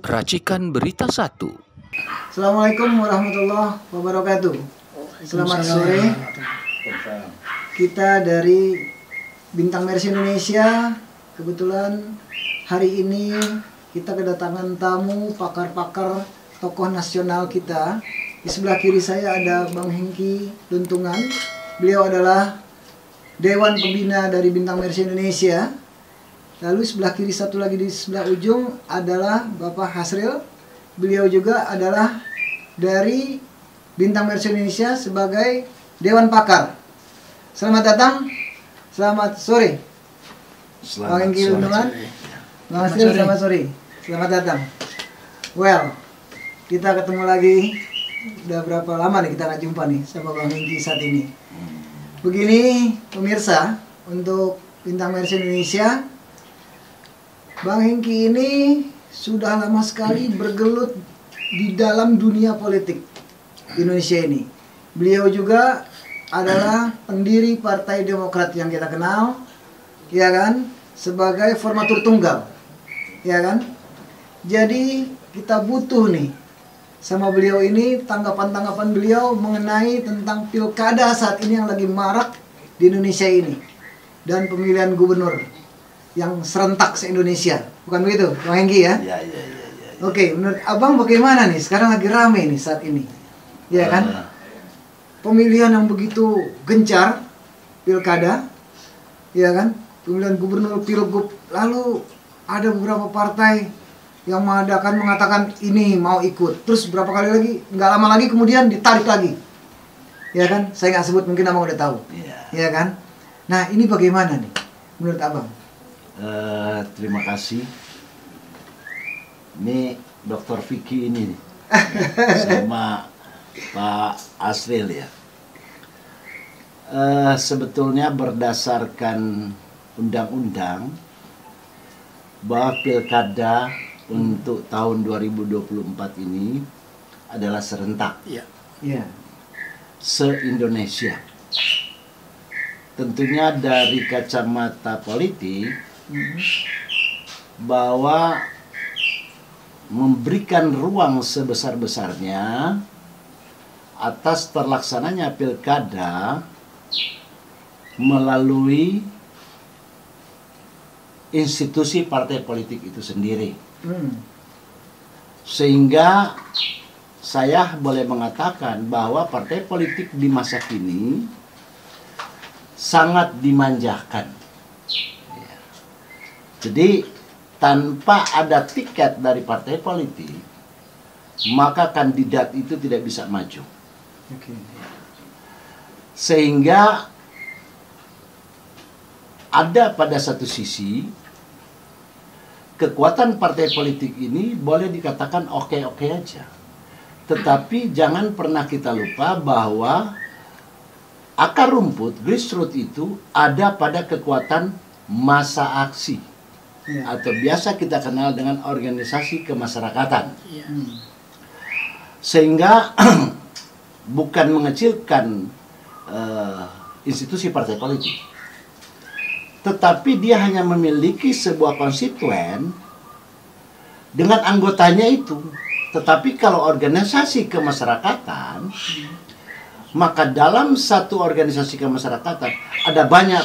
Racikan Berita 1. Assalamualaikum warahmatullahi wabarakatuh. Selamat sore. Kita dari Bintang Mercy Indonesia. Kebetulan hari ini kita kedatangan tamu pakar-pakar tokoh nasional kita. Di sebelah kiri saya ada Bang Hengki Luntungan. Beliau adalah Dewan Pembina dari Bintang Mercy Indonesia. Lalu sebelah kiri satu lagi di sebelah ujung adalah Bapak Hasril. Beliau juga adalah dari Bintang Mercy Indonesia sebagai Dewan Pakar. Selamat datang, selamat sore. Bang Hengki Luntungan, Bang Hasril, selamat sore. Selamat datang. Well, kita ketemu lagi. Udah berapa lama nih kita nggak jumpa nih sama Bang Hengki saat ini. Begini pemirsa, untuk Bintang Mercy Indonesia, Bang Hengki ini sudah lama sekali bergelut di dalam dunia politik Indonesia ini. Beliau juga adalah pendiri Partai Demokrat yang kita kenal, ya kan, sebagai formatur tunggal, ya kan. Jadi kita butuh nih sama beliau ini tanggapan-tanggapan beliau mengenai tentang pilkada saat ini yang lagi marak di Indonesia ini dan pemilihan gubernur yang serentak se-Indonesia. Bukan begitu, Bang Hengki ya? Ya. Oke, menurut Abang bagaimana nih? Sekarang lagi rame nih saat ini. Ya kan? Pemilihan yang begitu gencar, pilkada, ya kan? Pemilihan gubernur, pilgub, lalu ada beberapa partai yang mengatakan ini mau ikut. Terus berapa kali lagi, nggak lama lagi kemudian ditarik lagi. Ya kan? Saya nggak sebut, mungkin Abang udah tahu. Ya kan? Nah, ini bagaimana nih menurut Abang? Terima kasih. Ini Dr. Vicky ini sama Pak Asril ya. Sebetulnya berdasarkan undang-undang bahwa pilkada untuk tahun 2024 ini adalah serentak. Iya. Se-Indonesia. Tentunya dari kacamata politik bahwa memberikan ruang sebesar-besarnya atas terlaksananya pilkada melalui institusi partai politik itu sendiri. Sehingga saya boleh mengatakan bahwa partai politik di masa kini sangat dimanjakan. Jadi tanpa ada tiket dari partai politik, maka kandidat itu tidak bisa maju. Sehingga ada pada satu sisi kekuatan partai politik ini boleh dikatakan oke-oke aja. Tetapi jangan pernah kita lupa bahwa akar rumput, grassroots itu ada pada kekuatan massa aksi. Atau biasa kita kenal dengan organisasi kemasyarakatan. Sehingga bukan mengecilkan institusi partai politik, tetapi dia hanya memiliki sebuah konstituen dengan anggotanya itu. Tetapi kalau organisasi kemasyarakatan, maka dalam satu organisasi kemasyarakatan ada banyak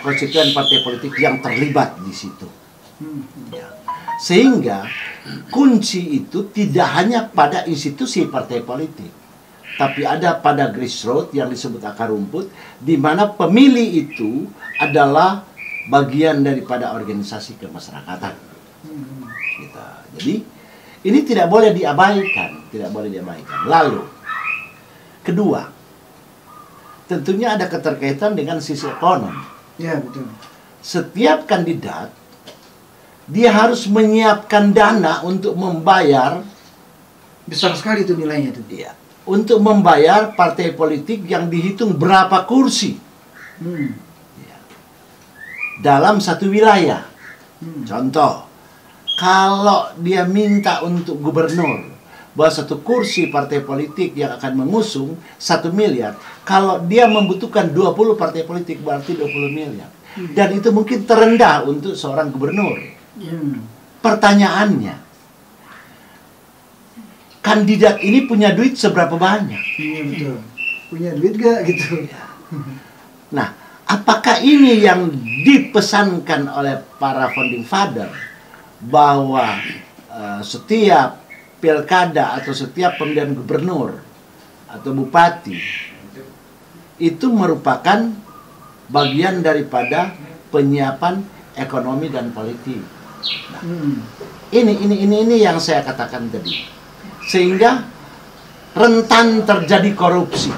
konstituen partai politik yang terlibat di situ. Sehingga kunci itu tidak hanya pada institusi partai politik, tapi ada pada grassroots yang disebut akar rumput, di mana pemilih itu adalah bagian daripada organisasi kemasyarakatan. Jadi ini tidak boleh diabaikan, Lalu kedua, tentunya ada keterkaitan dengan sisi ekonomi. Ya, betul. Setiap kandidat dia harus menyiapkan dana untuk membayar, Besar sekali itu nilainya tuh. ya, untuk membayar partai politik yang dihitung berapa kursi dalam satu wilayah. Contoh, kalau dia minta untuk gubernur bahwa satu kursi partai politik yang akan mengusung 1 miliar, kalau dia membutuhkan 20 partai politik berarti 20 miliar. Dan itu mungkin terendah untuk seorang gubernur. Pertanyaannya, kandidat ini punya duit seberapa banyak. Iya betul. Punya duit gak gitu. Nah, apakah ini yang dipesankan oleh para founding father bahwa setiap pilkada atau setiap pemilihan gubernur atau bupati itu merupakan bagian daripada penyiapan ekonomi dan politik. Nah, ini yang saya katakan tadi, sehingga rentan terjadi korupsi,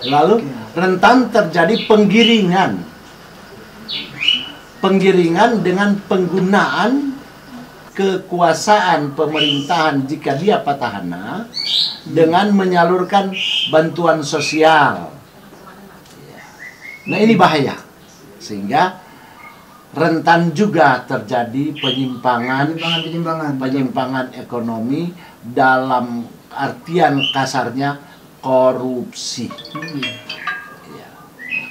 lalu rentan terjadi penggiringan dengan penggunaan kekuasaan pemerintahan jika dia petahana dengan menyalurkan bantuan sosial. Nah, ini bahaya, sehingga rentan juga terjadi penyimpangan ekonomi, dalam artian kasarnya korupsi.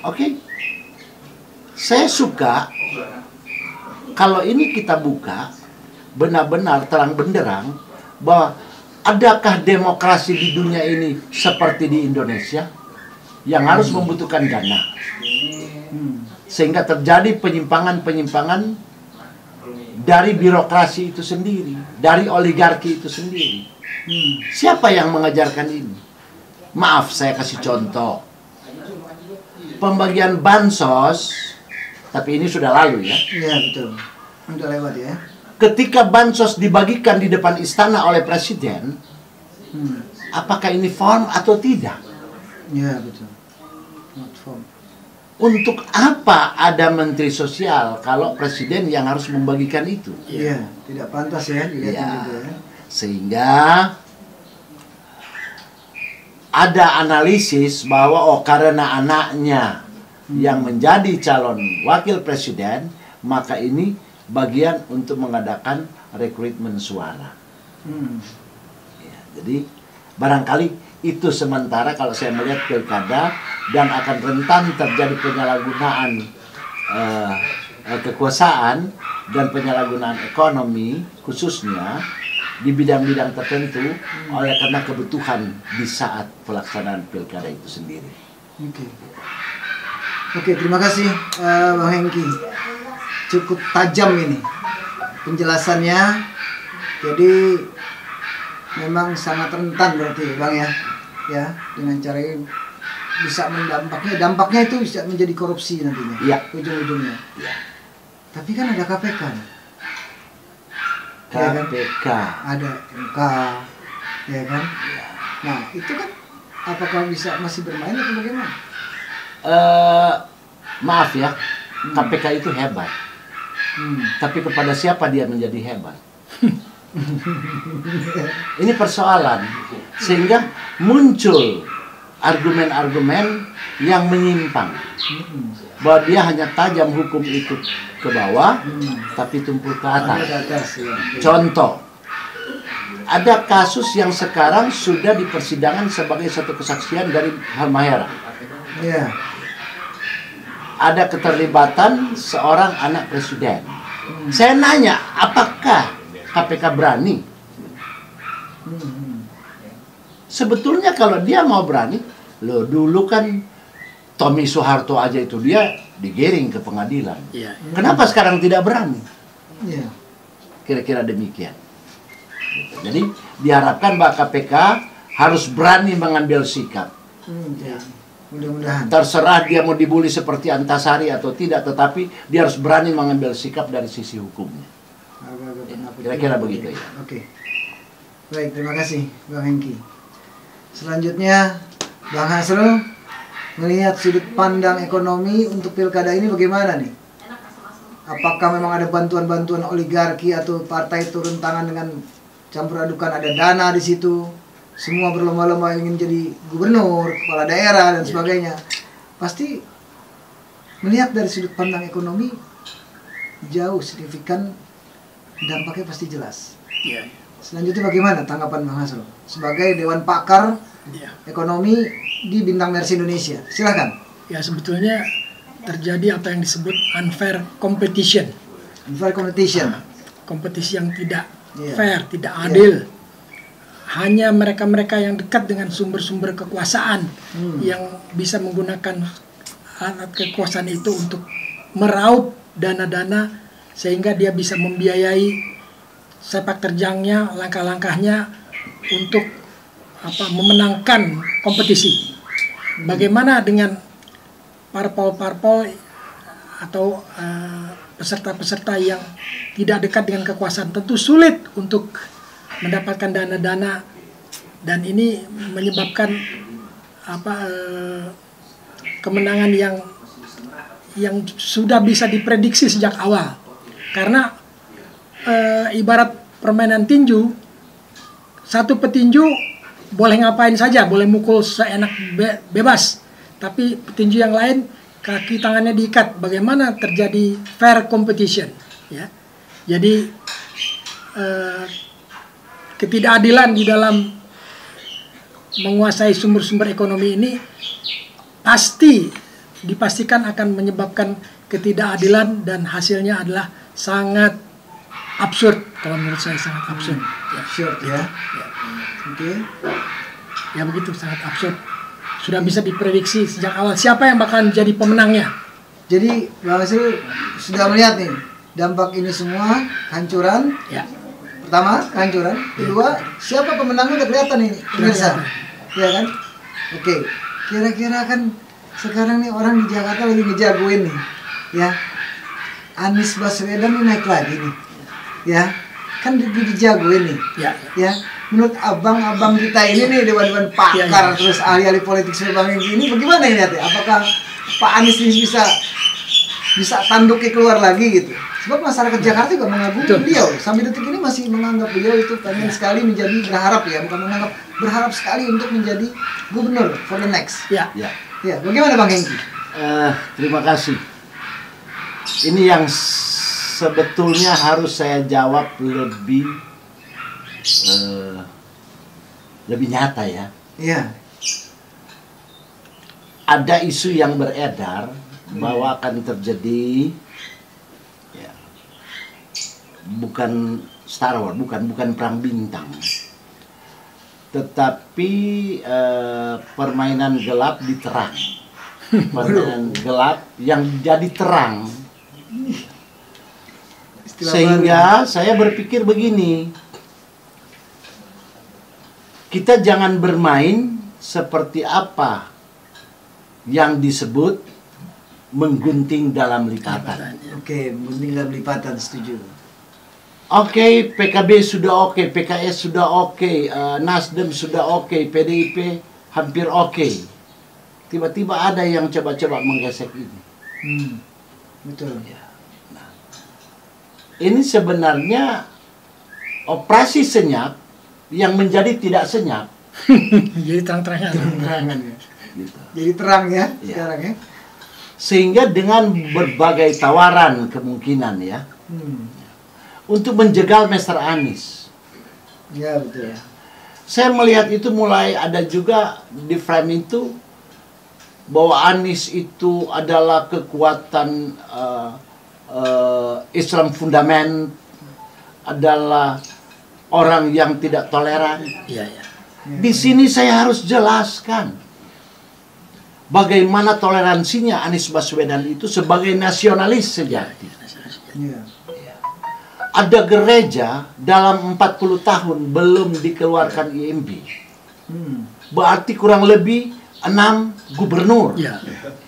Oke. Saya suka kalau ini kita buka benar-benar terang benderang bahwa adakah demokrasi di dunia ini seperti di Indonesia yang harus membutuhkan dana, sehingga terjadi penyimpangan dari birokrasi itu sendiri, dari oligarki itu sendiri. Siapa yang mengajarkan ini? Maaf, saya kasih contoh. Pembagian bansos, tapi ini sudah lalu ya. Iya betul, udah lewat ya. Ketika bansos dibagikan di depan istana oleh presiden, apakah ini form atau tidak? Iya betul. Not form. Untuk apa ada menteri sosial kalau presiden yang harus membagikan itu? Iya, tidak pantas ya dilihatnya juga ya. Sehingga ada analisis bahwa karena anaknya yang menjadi calon wakil presiden, maka ini bagian untuk mengadakan rekrutmen suara. Ya, jadi barangkali itu sementara kalau saya melihat pilkada, dan akan rentan terjadi penyalahgunaan kekuasaan dan penyalahgunaan ekonomi khususnya di bidang-bidang tertentu oleh karena kebutuhan di saat pelaksanaan pilkada itu sendiri. Oke, terima kasih Bang Hengki. Cukup tajam ini penjelasannya. Jadi memang sangat rentan berarti Bang ya. Ya, dengan cara ini bisa dampaknya itu bisa menjadi korupsi nantinya. Iya. Ujung-ujungnya. Iya. Tapi kan ada KPK. KPK. Ada MK, ya kan? Nah, itu kan apakah bisa masih bermain atau bagaimana? Maaf ya, KPK itu hebat. Tapi kepada siapa dia menjadi hebat? Ini persoalan, sehingga muncul argumen-argumen yang menyimpang bahwa dia hanya tajam hukum itu ke bawah, tapi tumpul ke atas. Contoh, ada kasus yang sekarang sudah di persidangan sebagai satu kesaksian dari Halmahera. Ya. Ada keterlibatan seorang anak presiden. Saya nanya, apakah KPK berani? Sebetulnya kalau dia mau berani, loh dulu kan Tommy Soeharto aja itu dia digiring ke pengadilan. Kenapa sekarang tidak berani? Kira-kira demikian. Jadi diharapkan bahwa KPK harus berani mengambil sikap. Mudah-mudahan. Terserah dia mau dibully seperti Antasari atau tidak, tetapi dia harus berani mengambil sikap dari sisi hukumnya. Kira-kira begitu ya. Oke. Baik, terima kasih Bang Hengki. Selanjutnya Bang Hasrul, melihat sudut pandang ekonomi untuk pilkada ini bagaimana nih? Apakah memang ada bantuan-bantuan oligarki atau partai turun tangan dengan campur adukan ada dana di situ? Semua berlomba-lomba ingin jadi gubernur, kepala daerah dan sebagainya. Pasti melihat dari sudut pandang ekonomi jauh signifikan, dampaknya pasti jelas. Selanjutnya bagaimana tanggapan Bang Hasrul sebagai Dewan Pakar Ekonomi di Bintang Mersi Indonesia? Silakan. Ya, sebetulnya terjadi apa yang disebut unfair competition. Unfair competition. Kompetisi yang tidak Iya. fair, tidak adil. Hanya mereka-mereka yang dekat dengan sumber-sumber kekuasaan yang bisa menggunakan alat kekuasaan itu untuk meraup dana-dana sehingga dia bisa membiayai sepak terjangnya, langkah-langkahnya untuk memenangkan kompetisi. Bagaimana dengan parpol-parpol atau peserta-peserta yang tidak dekat dengan kekuasaan? Tentu sulit untuk mendapatkan dana-dana, dan ini menyebabkan kemenangan yang sudah bisa diprediksi sejak awal. Karena ibarat permainan tinju, satu petinju boleh ngapain saja, boleh mukul seenak bebas, tapi petinju yang lain kaki tangannya diikat. Bagaimana terjadi fair competition, ya? Jadi ketidakadilan di dalam menguasai sumber-sumber ekonomi ini pasti dipastikan akan menyebabkan ketidakadilan, dan hasilnya adalah sangat absurd. Kalau menurut saya sangat absurd. Absurd ya. Oke. Ya begitu, sangat absurd. Sudah bisa diprediksi sejak awal siapa yang bakal jadi pemenangnya. Jadi Bang Asrul sudah melihat nih dampak ini semua, hancuran. Ya. Pertama, kehancuran. Kedua, siapa pemenangnya udah kelihatan nih, pemirsa. Ya kan? Oke. Kira-kira kan sekarang nih orang di Jakarta lagi ngejagoin nih. Ya. Anies Baswedan nih naik lagi nih. Ya. Kan dijagoin nih. Ya. Ya. Menurut abang-abang kita ini nih, dewan-dewan pakar, Ya. terus ahli-ahli politik sebagai ini, bagaimana ini lihatnya? Apakah Pak Anies ini bisa tanduknya keluar lagi gitu? Sebab masyarakat Jakarta juga mengagumi beliau. Sampai detik ini masih menganggap beliau itu pengen sekali menjadi, berharap ya, bukan menganggap, berharap sekali untuk menjadi gubernur for the next. Ya. Ya. Ya, bagaimana Bang Hengki? Terima kasih. Ini yang sebetulnya harus saya jawab lebih nyata ya. Iya. Ada isu yang beredar bahwa akan terjadi bukan Star Wars, bukan perang bintang, tetapi permainan gelap diterang, permainan gelap yang jadi terang. Sehingga saya berpikir begini, kita jangan bermain seperti apa yang disebut menggunting dalam lipatan. Oke, menggunting dalam lipatan, setuju. Oke, PKB sudah oke, PKS sudah oke, Nasdem sudah oke, PDIP hampir oke. Tiba-tiba ada yang coba-coba menggesek ini. Betul. Nah, ini sebenarnya operasi senyap yang menjadi tidak senyap. Jadi terang-terangan. Terangan ya. Gitu. Jadi terang ya, Ya. sekarang ya. Sehingga dengan berbagai tawaran kemungkinan ya, untuk menjegal Mr. Anies. Ya, betul. Saya melihat itu mulai ada juga di frame itu bahwa Anies itu adalah kekuatan Islam fundament, adalah orang yang tidak toleran. Iya, ya. Di sini saya harus jelaskan bagaimana toleransinya Anies Baswedan itu sebagai nasionalis sejati. Iya. Ada gereja dalam 40 tahun belum dikeluarkan IMB. Berarti kurang lebih 6 gubernur. Iya.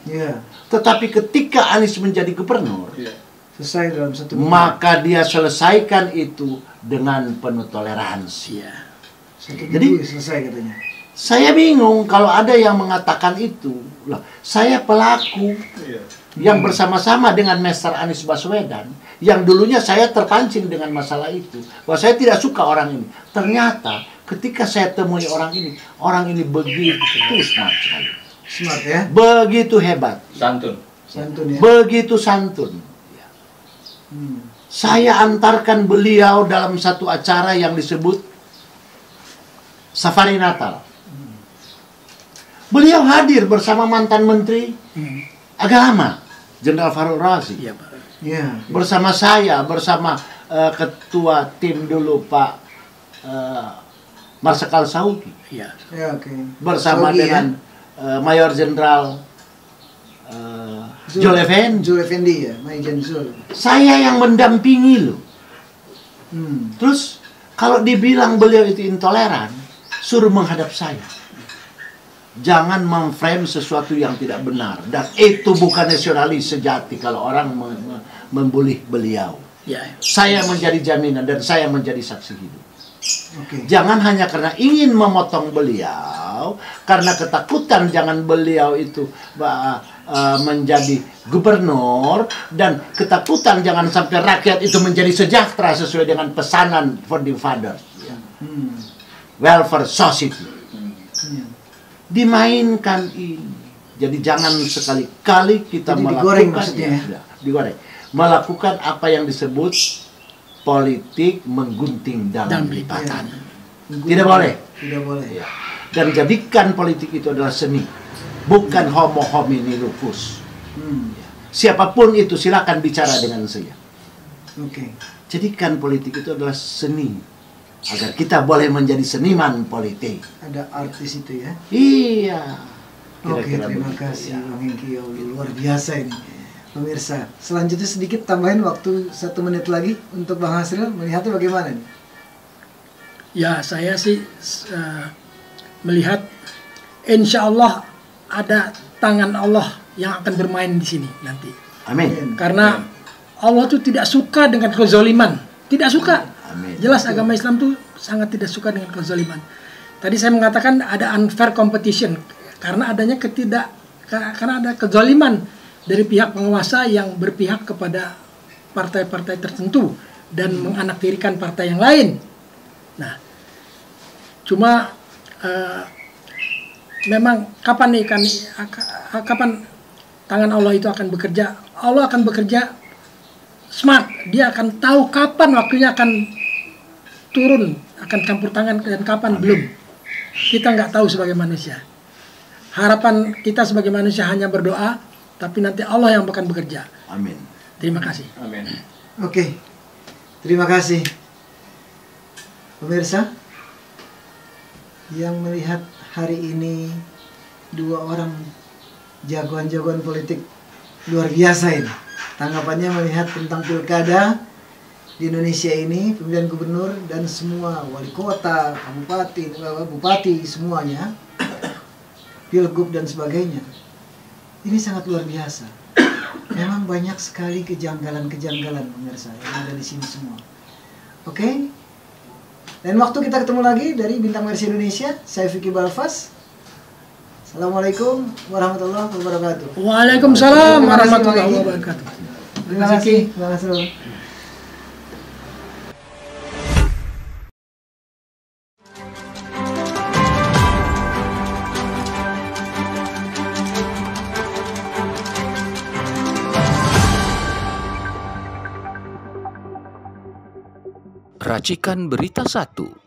Iya. Tetapi ketika Anies menjadi gubernur, Selesai dalam satu minggu. maka dia selesaikan itu dengan penuh toleransi. Iya. Satu Jadi- minggu selesai katanya. Saya bingung kalau ada yang mengatakan itu. Loh, saya pelaku yang bersama-sama dengan Mr. Anies Baswedan, yang dulunya saya terpancing dengan masalah itu, bahwa saya tidak suka orang ini. Ternyata ketika saya temui orang ini begitu smart sekali, Smart ya. begitu hebat, Santun. Santun ya. begitu santun. Saya antarkan beliau dalam satu acara yang disebut Safari Natal. Beliau hadir bersama mantan Menteri Agama, Jenderal Fahrul Razi. Iya, Pak. Iya. Bersama saya, bersama ketua tim dulu Pak Marsikal Saugi Iya. Ya, oke. bersama Saugi, dengan Mayor Jenderal Zul Effendi. Zul Effendi ya, Maijen Zul. Saya yang mendampingi loh. Hmm. Terus kalau dibilang beliau itu intoleran, suruh menghadap saya. Jangan memframe sesuatu yang tidak benar. Dan itu bukan nasionalis sejati kalau orang membuli beliau. Ya. Saya menjadi jaminan dan saya menjadi saksi hidup. Oke. Jangan hanya karena ingin memotong beliau, karena ketakutan jangan beliau itu menjadi gubernur, dan ketakutan jangan sampai rakyat itu menjadi sejahtera sesuai dengan pesanan founding fathers, ya. Welfare society. Dimainkan ini. Jadi jangan sekali-kali kita Jadi melakukan digoreng maksudnya ya? Ya, digoreng. Melakukan apa yang disebut politik menggunting dalam lipatan. Tidak boleh. Tidak boleh. Ya. Dan jadikan politik itu adalah seni, bukan homo homini lupus. Siapapun itu silakan bicara dengan saya. Oke. Jadikan politik itu adalah seni, agar kita boleh menjadi seniman politik. Ada artis itu ya. Iya. Oke, Kira-kira terima begitu, kasih ya. Bang Hengki. Ya, luar biasa ini. Pemirsa, selanjutnya sedikit tambahin waktu 1 menit lagi untuk Bang Hasril, melihatnya bagaimana nih? Ya, saya sih melihat insya Allah ada tangan Allah yang akan bermain di sini nanti. Amin. Karena Allah tuh tidak suka dengan kezaliman. Tidak suka. Amin. Jelas agama Islam tuh sangat tidak suka dengan kezaliman. Tadi saya mengatakan ada unfair competition karena adanya karena ada kezaliman dari pihak penguasa yang berpihak kepada partai-partai tertentu dan menganaktirikan partai yang lain. Nah, cuma memang kapan tangan Allah itu akan bekerja? Allah akan bekerja smart. Dia akan tahu kapan waktunya akan turun, akan campur tangan, dan kapan belum. Kita nggak tahu sebagai manusia. Harapan kita sebagai manusia hanya berdoa, tapi nanti Allah yang akan bekerja. Amin. Terima kasih. Amin. Oke, terima kasih. Pemirsa, yang melihat hari ini 2 orang jagoan-jagoan politik luar biasa ini. Tanggapannya melihat tentang pilkada di Indonesia ini, pemilihan gubernur dan semua wali kota, bupati semuanya, pilgub dan sebagainya. Ini sangat luar biasa. Memang banyak sekali kejanggalan-kejanggalan pemirsa yang ada di sini semua. Oke? Dan waktu kita ketemu lagi dari Bintang Mersi Indonesia, saya Vicky Balfas. Assalamualaikum warahmatullahi wabarakatuh. Waalaikumsalam warahmatullahi wabarakatuh. Terima kasih, Bang Hasrul. Racikan Berita 1.